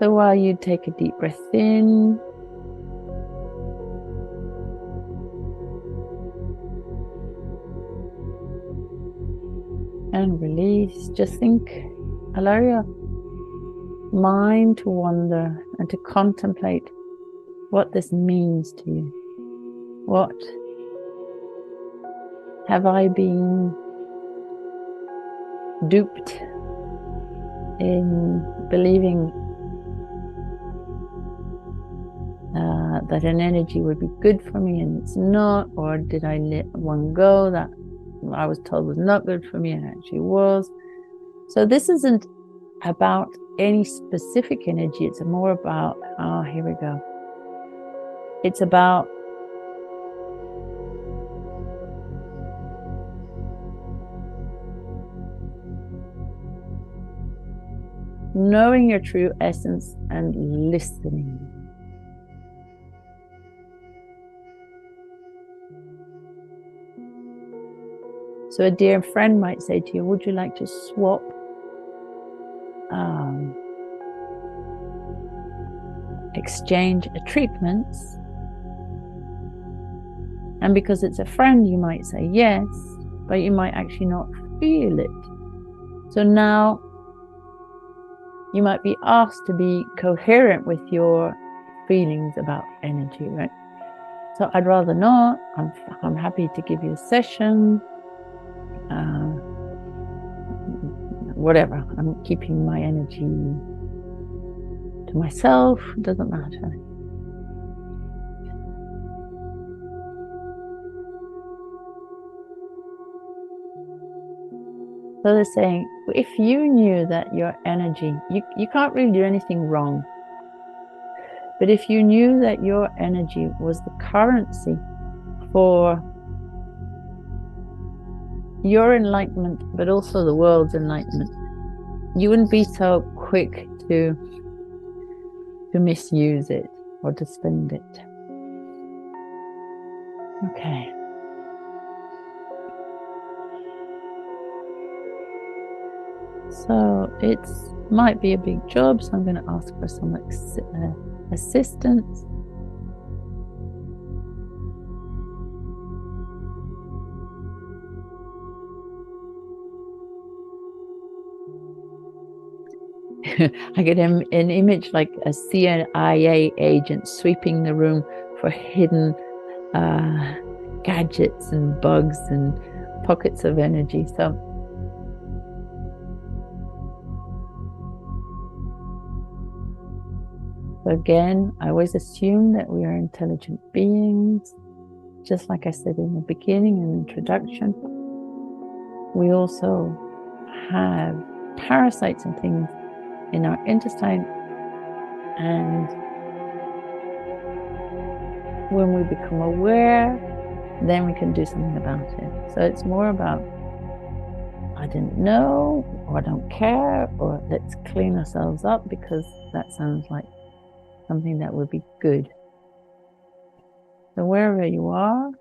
So while you take a deep breath in, and release, just think, allow your mind to wander and to contemplate what this means to you. What have I been duped in believing that an energy would be good for me and it's not? Or did I let one go that I was told was not good for me and actually was? So this isn't about any specific energy. It's more about, here we go. It's about knowing your true essence and listening. So a dear friend might say to you, would you like to swap exchange treatments? And because it's a friend, you might say yes, but you might actually not feel it. So now you might be asked to be coherent with your feelings about energy, right? So I'd rather not. I'm happy to give you a session. Whatever. I'm keeping my energy to myself. It doesn't matter. So they're saying, if you knew that your energy, you can't really do anything wrong. But if you knew that your energy was the currency for your enlightenment, but also the world's enlightenment, you wouldn't be so quick to misuse it or to spend it. Okay. So it might be a big job, so I'm going to ask for some assistance. I get an image like a CIA agent sweeping the room for hidden gadgets and bugs and pockets of energy. So again, I always assume that we are intelligent beings. Just like I said in the beginning, in the introduction, we also have parasites and things in our intestine, and when we become aware, then we can do something about it. So it's more about, I didn't know, or I don't care, or let's clean ourselves up, because that sounds like something that would be good. So wherever you are,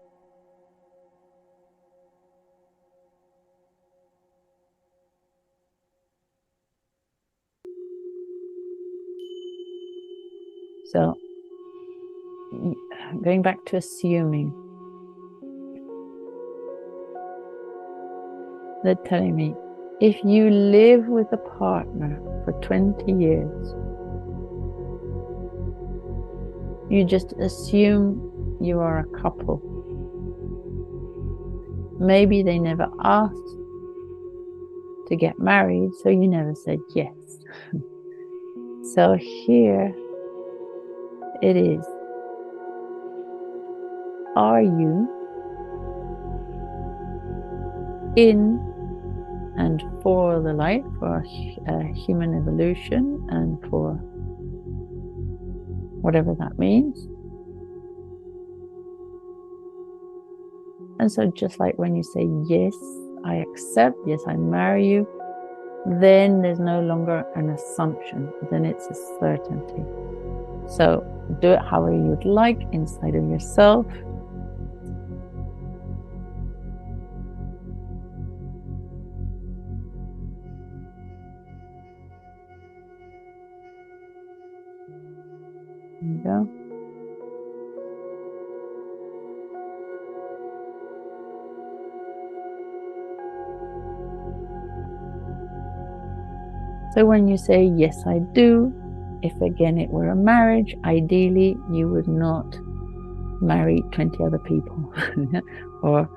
so going back to assuming, they're telling me, if you live with a partner for 20 years, you just assume you are a couple. Maybe they never asked to get married, so you never said yes. So here it is. Are you in and for the light, for human evolution, and for whatever that means? And so just like when you say, yes, I accept, yes, I marry you, then there's no longer an assumption, then it's a certainty. So do it however you'd like inside of yourself. So when you say, yes, I do, if again it were a marriage, ideally you would not marry 20 other people or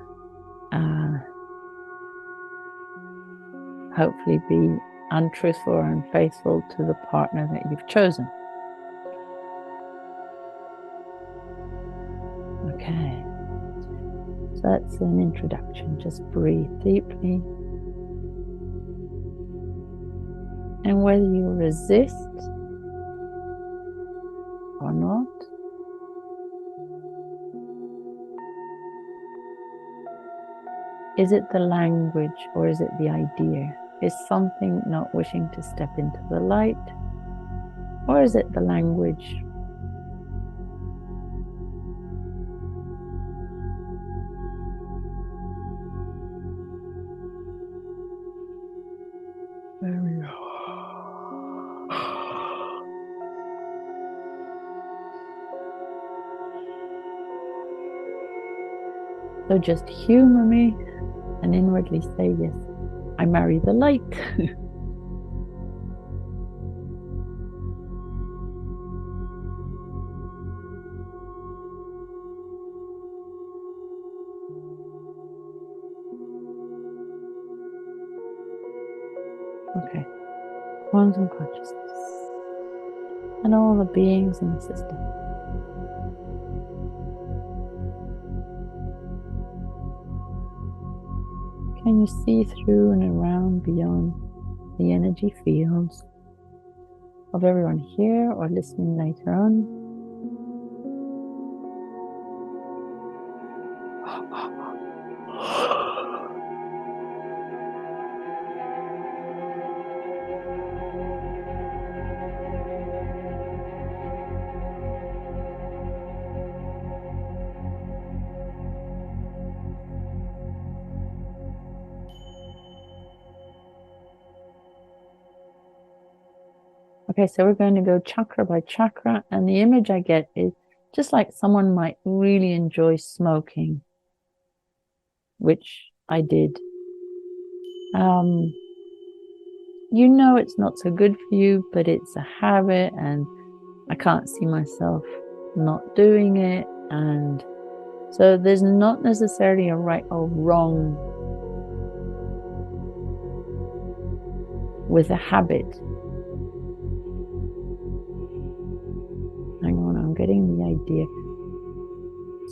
hopefully be untruthful or unfaithful to the partner that you've chosen. Okay, so that's an introduction. Just breathe deeply. And whether you resist or not, is it the language or is it the idea? Is something not wishing to step into the light, or is it the language? There we go. So just humor me and inwardly say, yes, I marry the light. Okay, quantum consciousness and all the beings in the system. Can you see through and around beyond the energy fields of everyone here or listening later on? Okay, so we're going to go chakra by chakra, and the image I get is just like someone might really enjoy smoking, which I did. You know it's not so good for you, but it's a habit, and I can't see myself not doing it. And so there's not necessarily a right or wrong with a habit. Hang on, I'm getting the idea.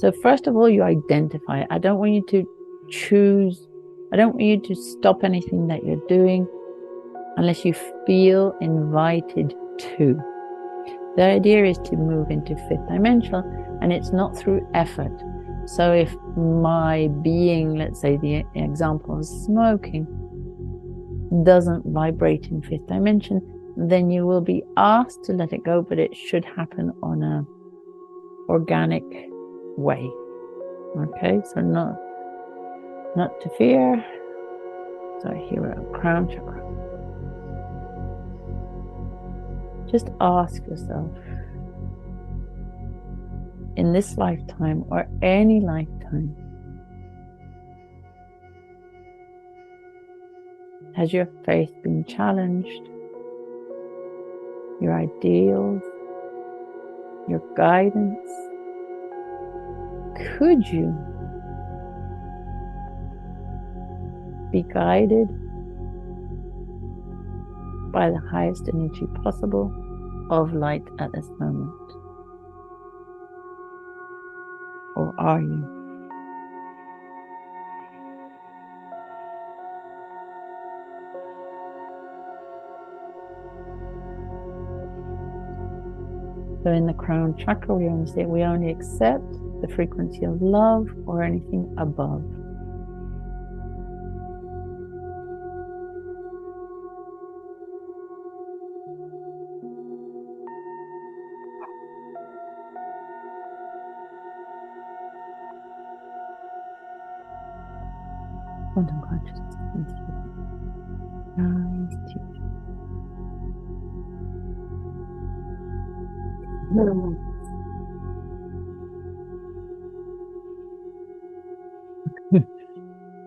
So first of all, you identify it. I don't want you to choose. I don't want you to stop anything that you're doing unless you feel invited to. The idea is to move into fifth dimensional, and it's not through effort. So if my being, let's say the example of smoking, doesn't vibrate in fifth dimension, then you will be asked to let it go, but it should happen on a organic way. Okay, so not to fear. So here we are, crown chakra. Just ask yourself, in this lifetime or any lifetime, has your faith been challenged? Your ideals? Your guidance? Could you be guided by the highest energy possible of light at this moment? Or are you? So in the crown chakra, we only accept the frequency of love or anything above. Quantum consciousness. Nice teaching.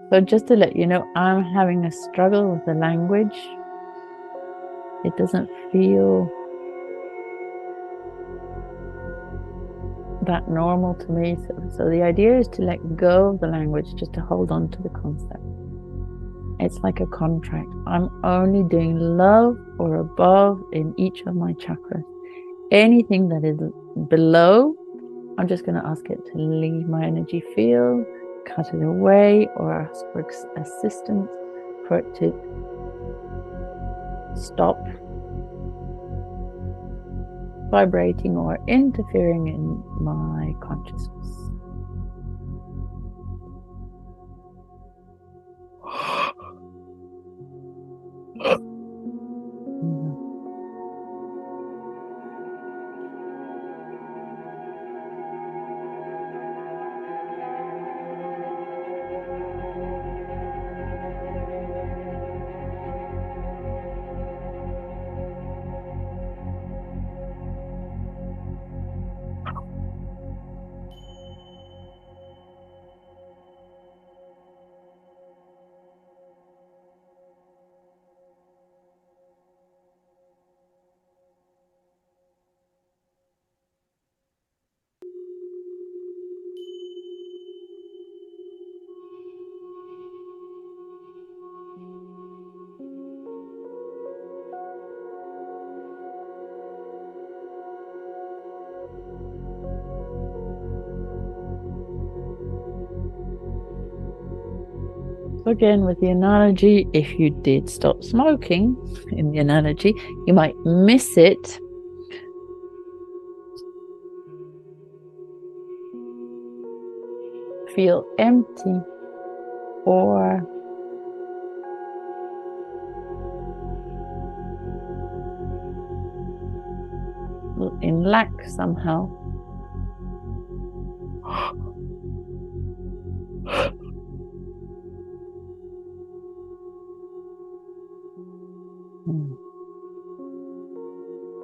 So just to let you know, I'm having a struggle with the language. It doesn't feel that normal to me. So the idea is to let go of the language, just to hold on to the concept. It's like a contract. I'm only doing love or above in each of my chakras. Anything that is below, I'm just going to ask it to leave my energy field, cut it away, or ask for assistance for it to stop vibrating or interfering in my consciousness. Again, with the analogy, if you did stop smoking, in the analogy, you might miss it. Feel empty or in lack somehow.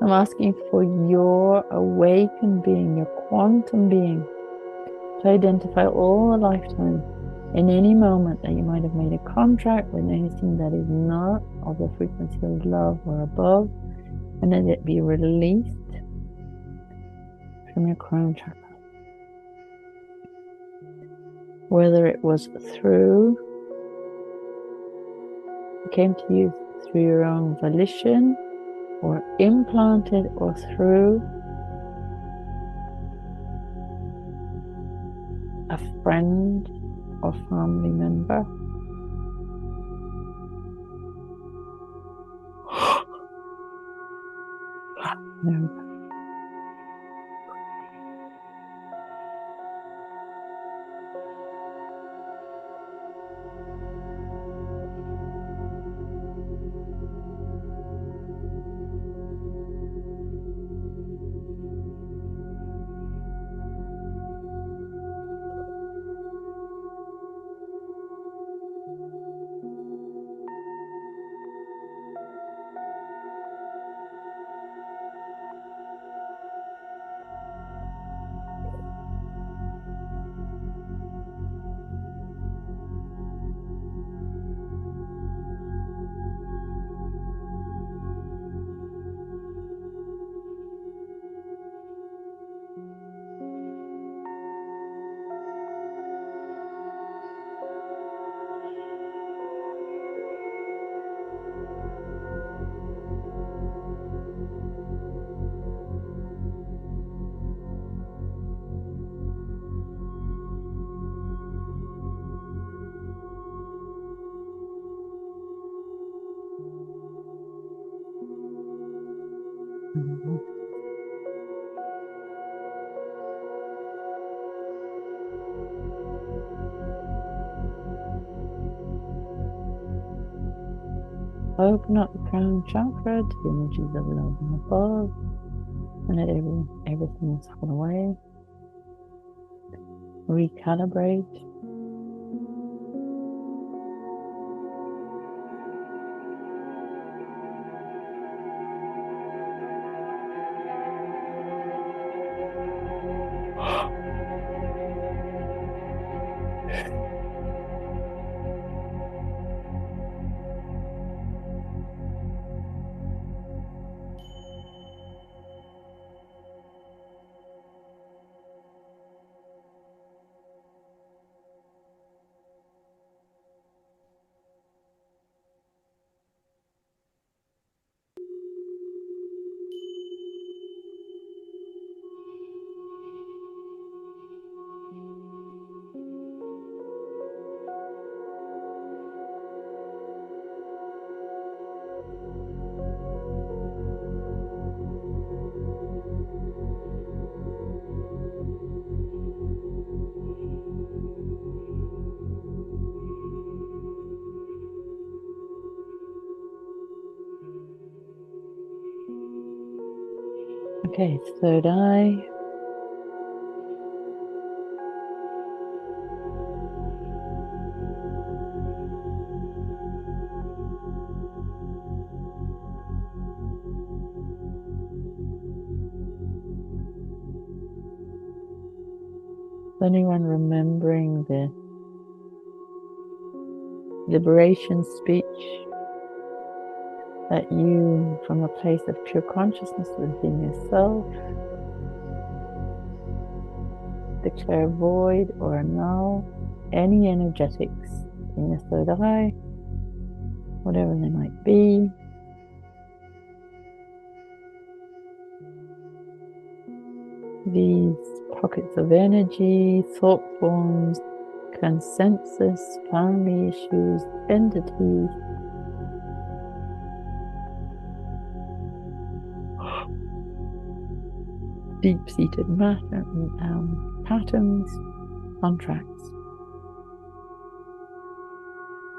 I'm asking for your awakened being, your quantum being, to identify all the lifetimes in any moment that you might have made a contract with anything that is not of the frequency of love or above, and let it be released from your crown chakra. Whether it was came to you through your own volition, or implanted, or through a friend or family member. Open up the crown chakra to the energies of love and above, and let everything else happen away. Recalibrate. Okay, third eye. Anyone remembering the liberation speech that you, from a place of pure consciousness within yourself, declare void or annul any energetics in your third eye, whatever they might be. These pockets of energy, thought forms, consensus, family issues, entities, deep-seated patterns, contracts.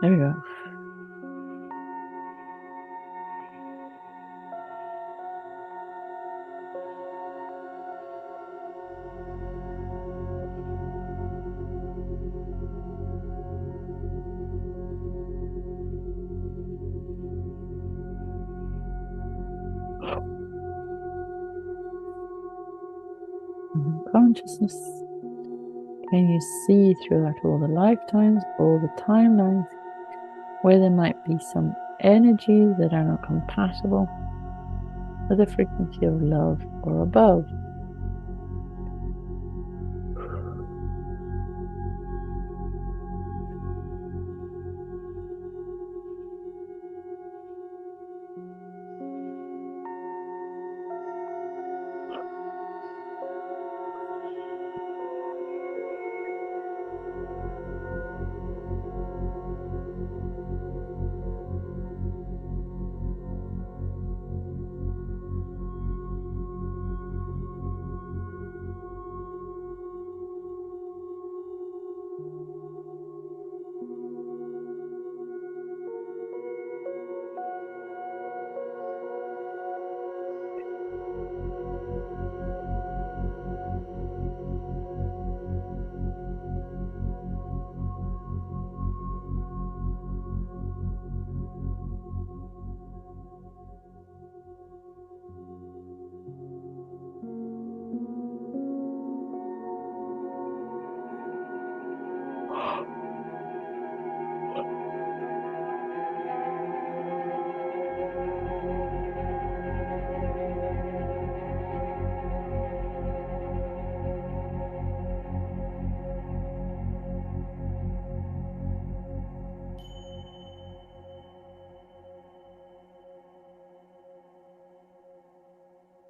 There we go. Consciousness. Can you see throughout all the lifetimes, all the timelines, where there might be some energies that are not compatible with the frequency of love or above?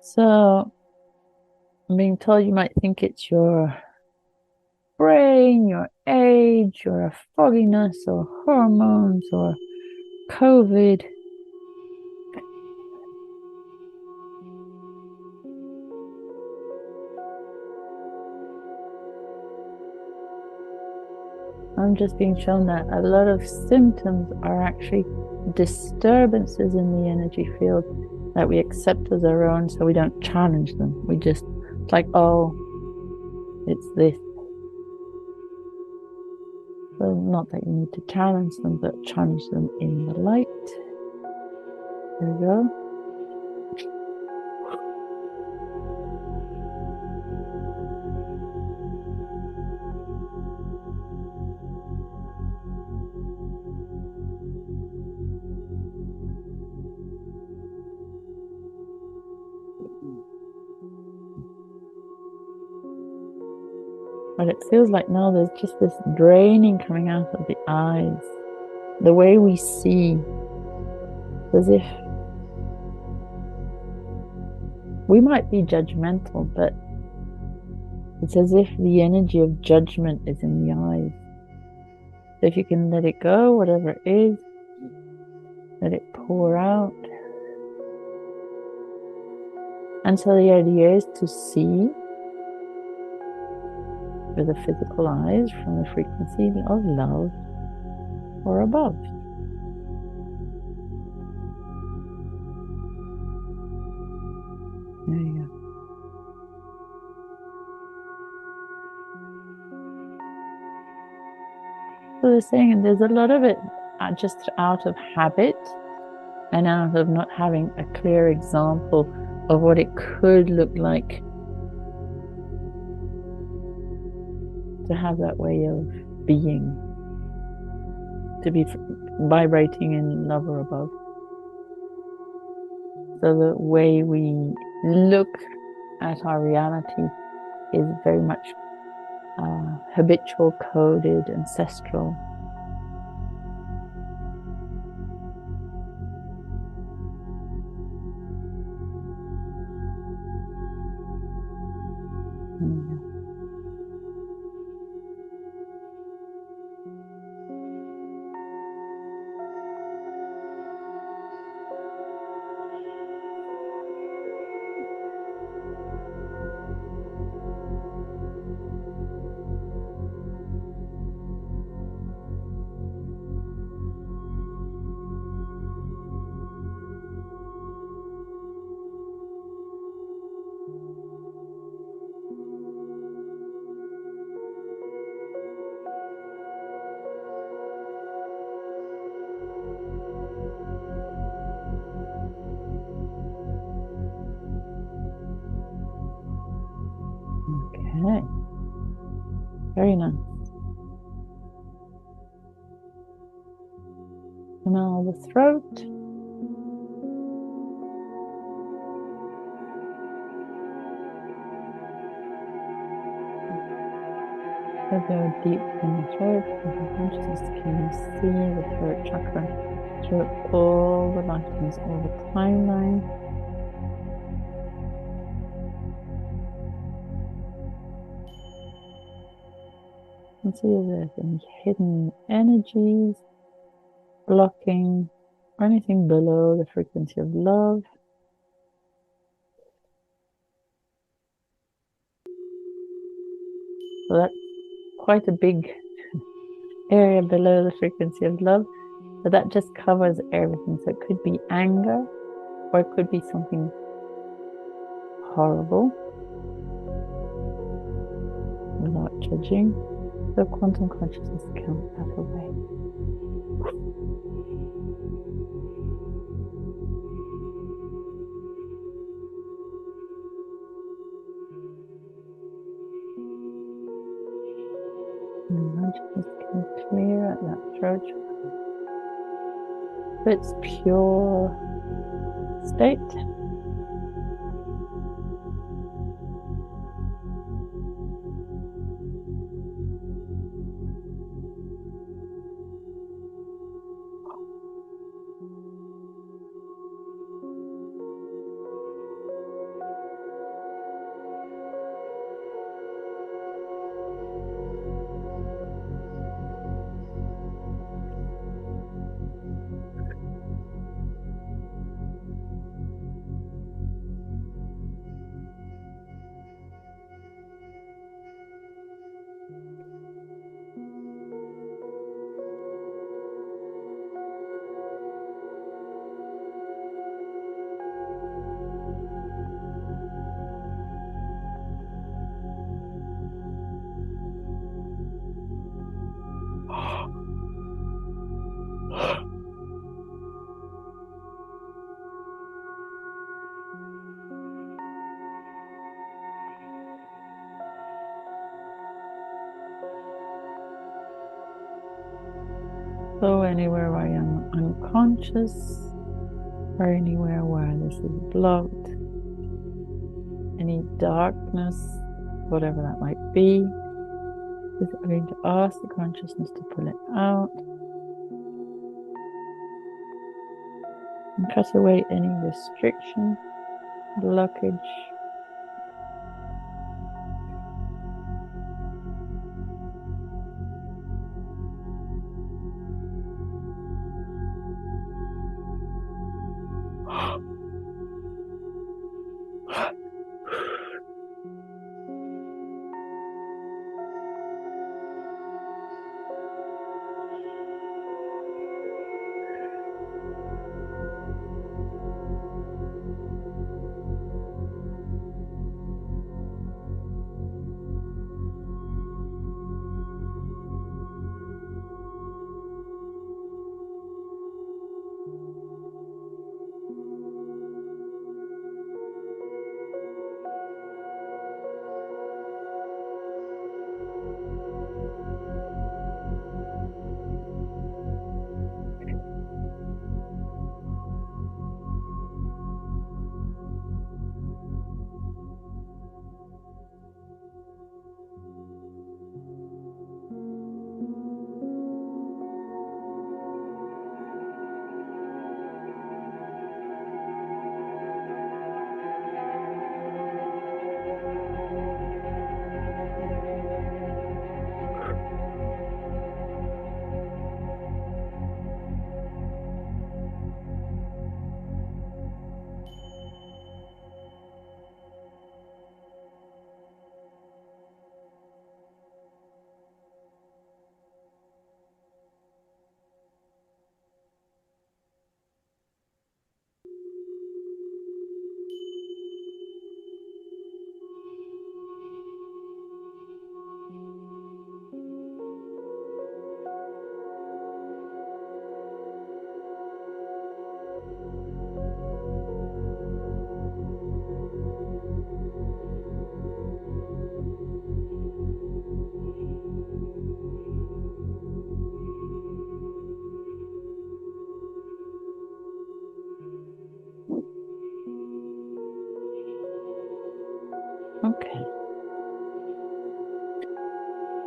So, I'm being told you might think it's your brain, your age, or a fogginess, or hormones, or COVID. I'm just being shown that a lot of symptoms are actually disturbances in the energy field that we accept as our own, so we don't challenge them. We just, it's like, oh, it's this. So not that you need to challenge them, but challenge them in the light. There we go. But it feels like now there's just this draining coming out of the eyes. The way we see, as if we might be judgmental, but it's as if the energy of judgment is in the eyes. So if you can let it go, whatever it is, let it pour out. And so the idea is to see with the physical eyes from the frequency of love or above. There you go. So they're saying there's a lot of it just out of habit and out of not having a clear example of what it could look like to have that way of being, to be vibrating in love or above. So the way we look at our reality is very much habitual, coded, ancestral. Okay, very nice. Now the throat. So go deep in the throat, into consciousness. Can you see the throat chakra through all the lifetimes, all the timeline? And see if there's any hidden energies blocking or anything below the frequency of love. So that's quite a big area below the frequency of love, but that just covers everything. So it could be anger, or it could be something horrible, without judging. So quantum consciousness counts that away. And consciousness can clear at that throat chakra. Its pure state. So anywhere I am unconscious, or anywhere where this is blocked, any darkness, whatever that might be, is going to ask the consciousness to pull it out and cut away any restriction, blockage.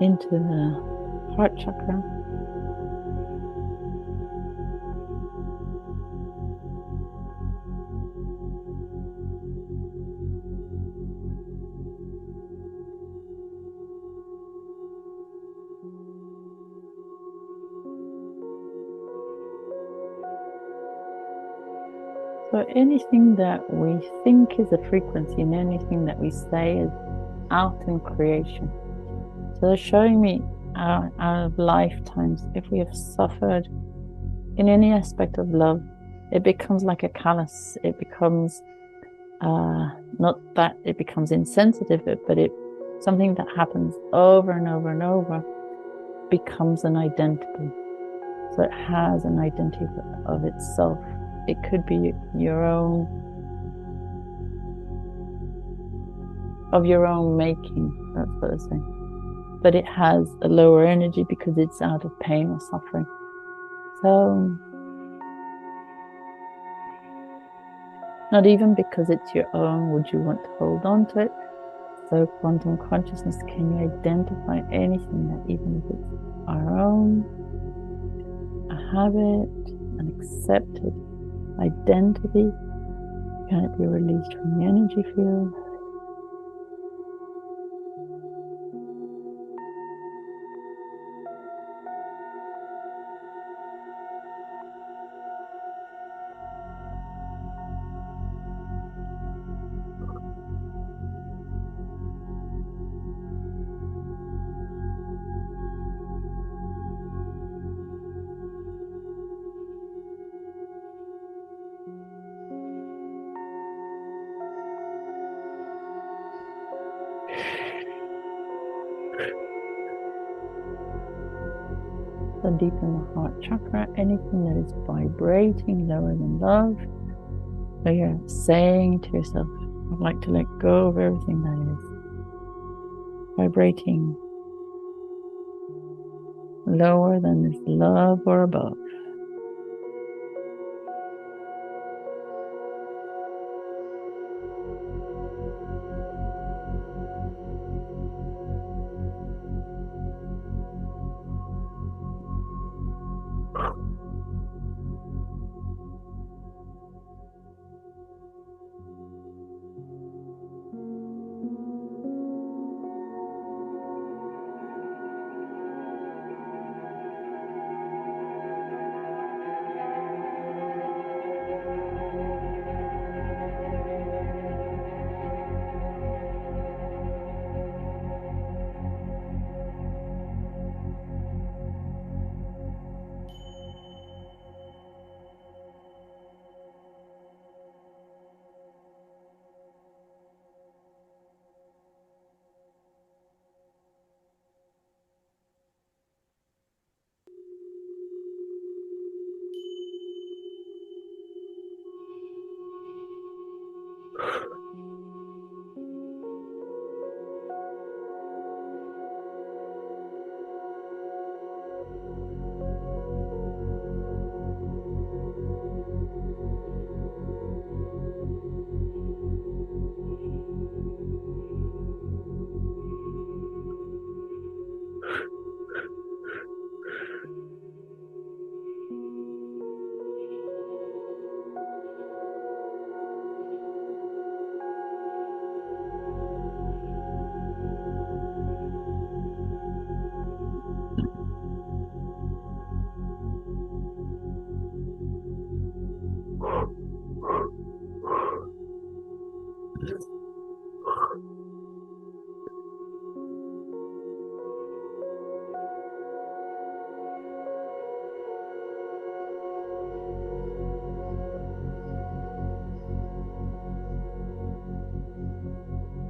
into the heart chakra. So anything that we think is a frequency and anything that we say is out in creation. So they're showing me out of lifetimes, if we have suffered in any aspect of love, it becomes like a callus. It becomes, not that it becomes insensitive, but something that happens over and over and over becomes an identity. So it has an identity of itself. It could be your own, of your own making, that's what I'm saying. But it has a lower energy because it's out of pain or suffering. So, not even because it's your own would you want to hold on to it. So quantum consciousness, can you identify anything that even if it's our own, a habit, an accepted identity, can it be released from the energy field? So deep in the heart chakra, anything that is vibrating lower than love, so you're saying to yourself, I'd like to let go of everything that is vibrating lower than this love or above.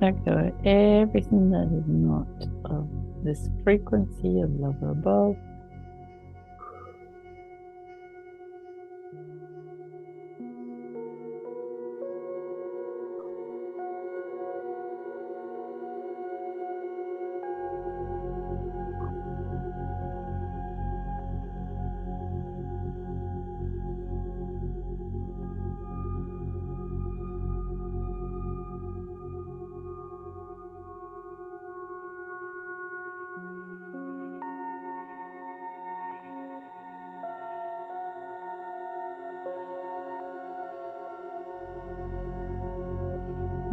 Let go of everything that is not of this frequency of love or above.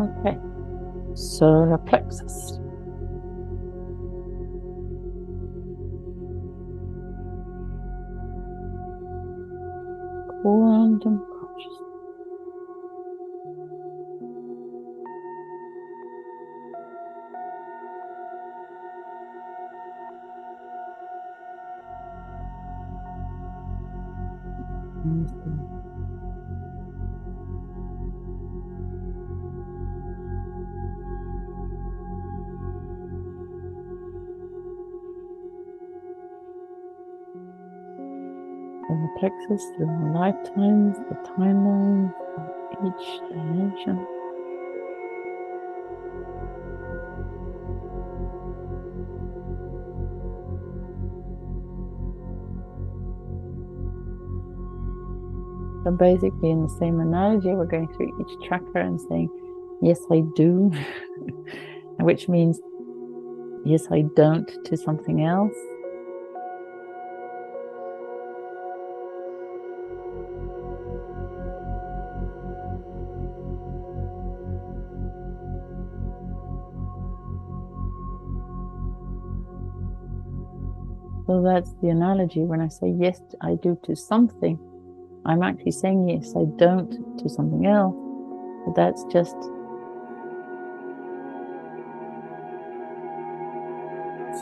Okay, solar plexus. Quantum consciousness. The plexus through the lifetimes, the timelines of each dimension. So basically, in the same analogy, we're going through each chakra and saying, yes, I do, which means, yes, I don't to something else. So that's the analogy. When I say yes, I do to something, I'm actually saying yes, I don't to something else. But that's just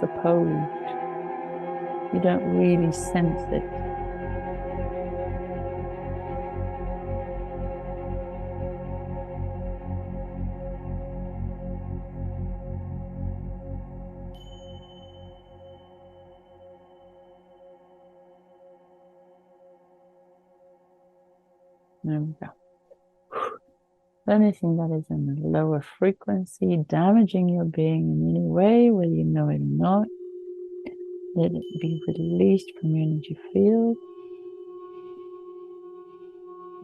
supposed. You don't really sense it. There we go. Anything that is in a lower frequency, damaging your being in any way, whether you know it or not, let it be released from your energy field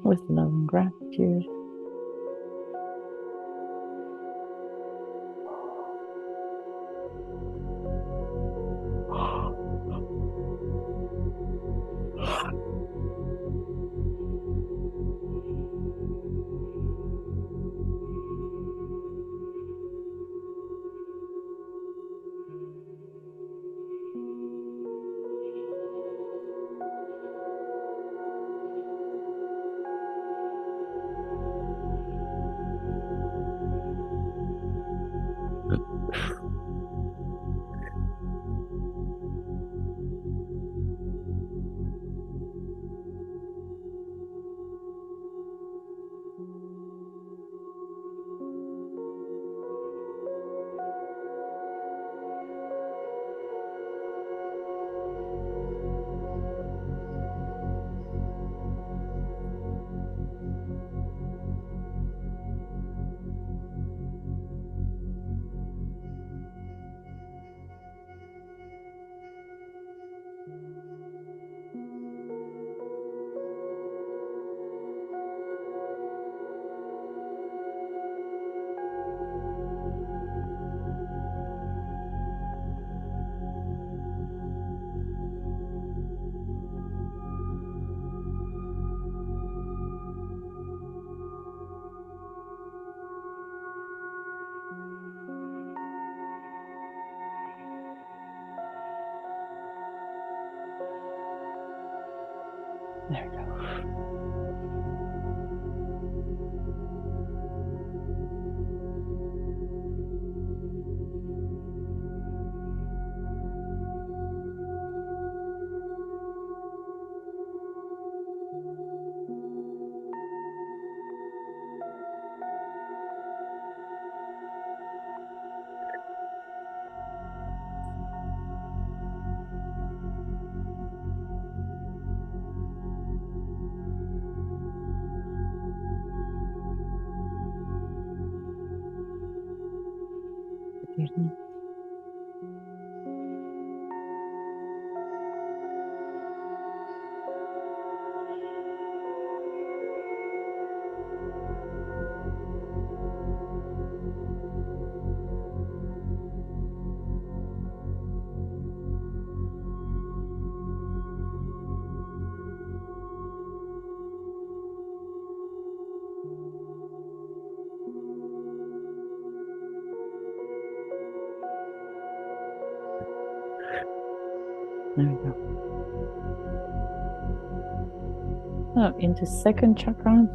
with love and gratitude. There we go. Excuse me. There we go. So into second chakra.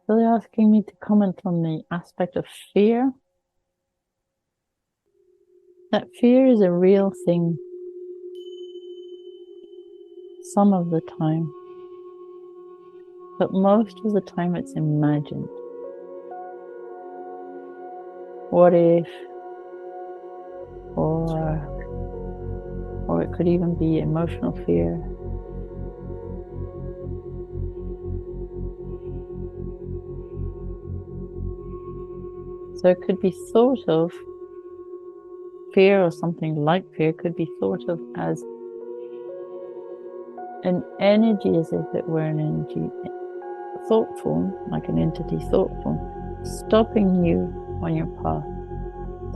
So they're asking me to comment on the aspect of fear. That fear is a real thing some of the time, but most of the time it's imagined. What if, or it could even be emotional fear. So it could be thought of, fear or something like fear could be thought of as an energy, as if it were an energy, thought form, like an entity thought form, stopping you on your path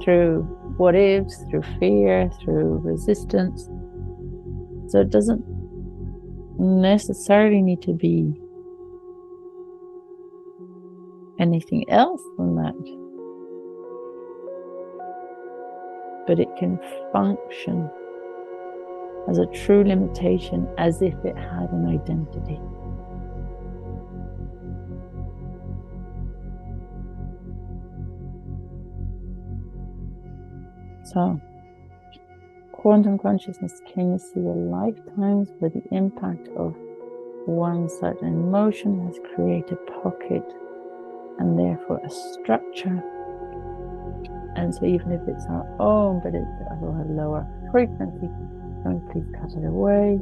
through what ifs, through fear, through resistance. So it doesn't necessarily need to be anything else than that, but it can function as a true limitation, as if it had an identity. So, quantum consciousness, can you see the lifetimes where the impact of one certain emotion has created a pocket and therefore a structure? And so even if it's our own, but it's of a lower frequency, can we please cut it away?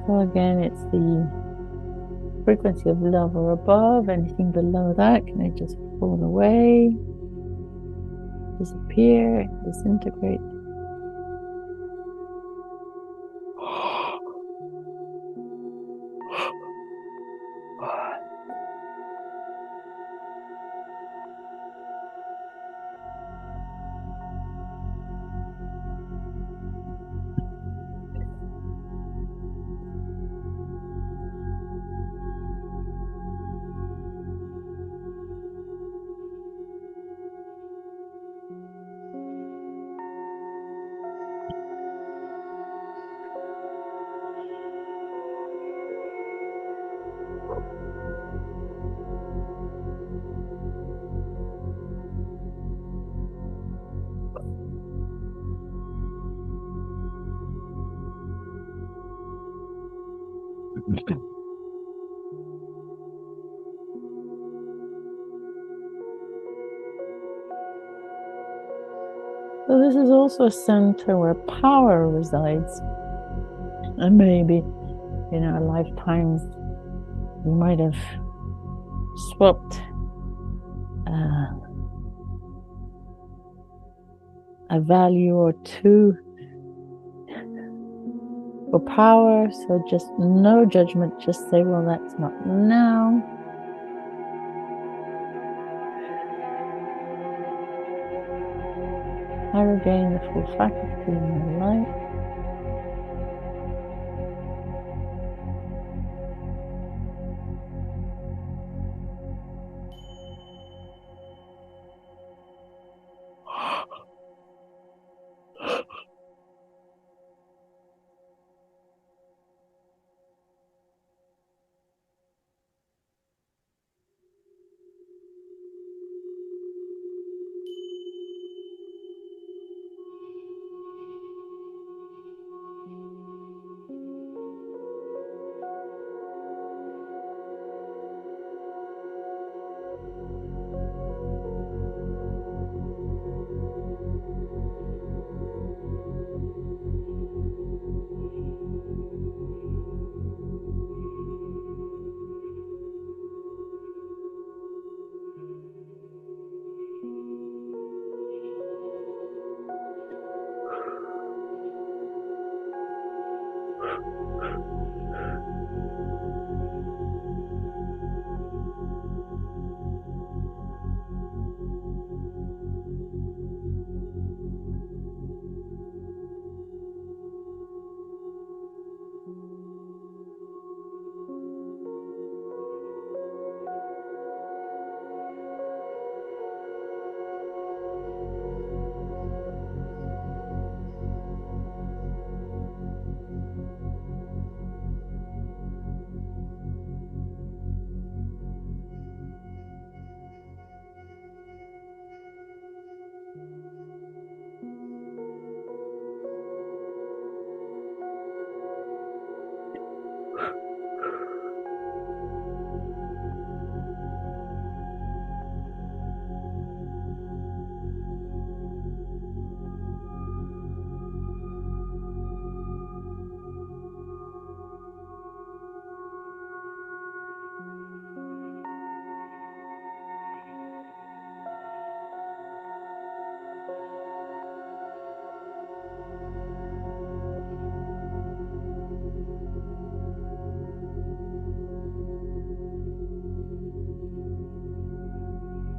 So again, it's the frequency of love or above. Anything below that, can it just fall away, disappear, disintegrate? So this is also a center where power resides. And maybe in our lifetimes, we might have swapped a value or two for power. So just no judgment, just say, well, that's not now. I regain the full faculty in my life.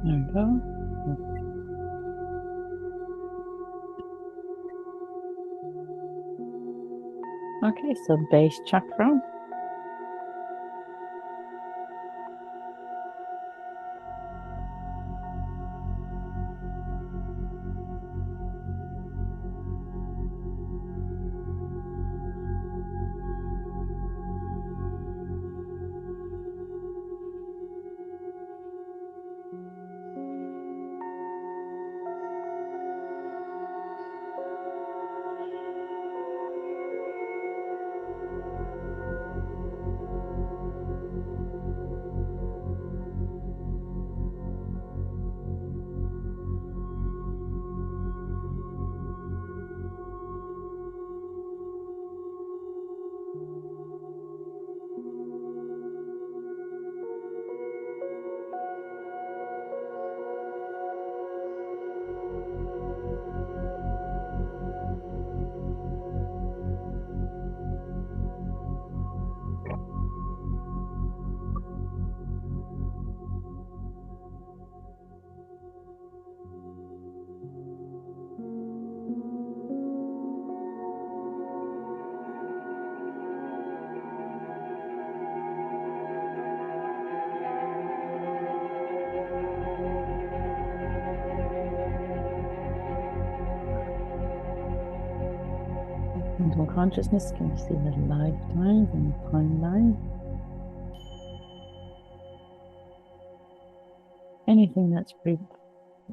There we go. Okay, so base chakra. Mental consciousness, can you see the lifetimes and the timeline? Anything that's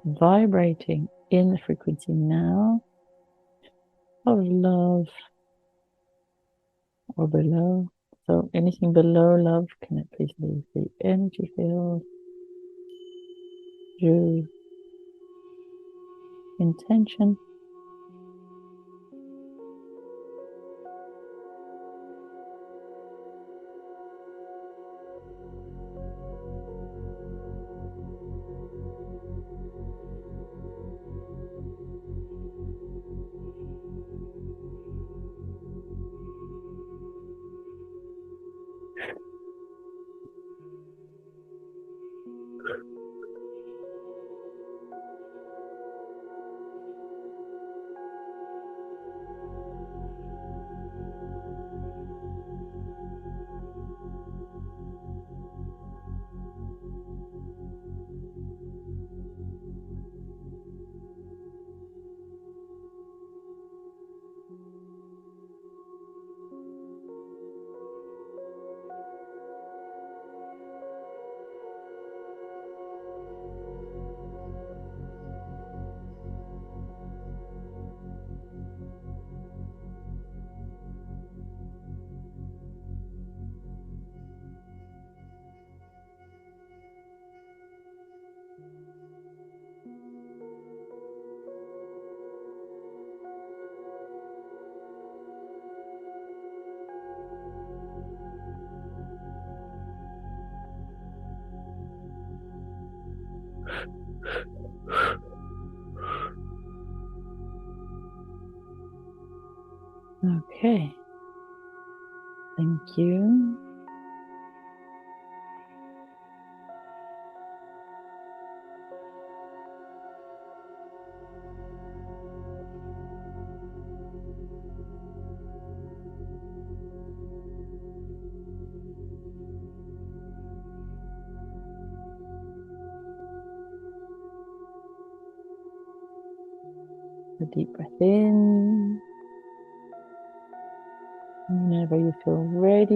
vibrating in the frequency now of love or below. So anything below love, can it please leave the energy field? Through intention. Okay. Thank you. A deep breath in. Whenever you feel ready,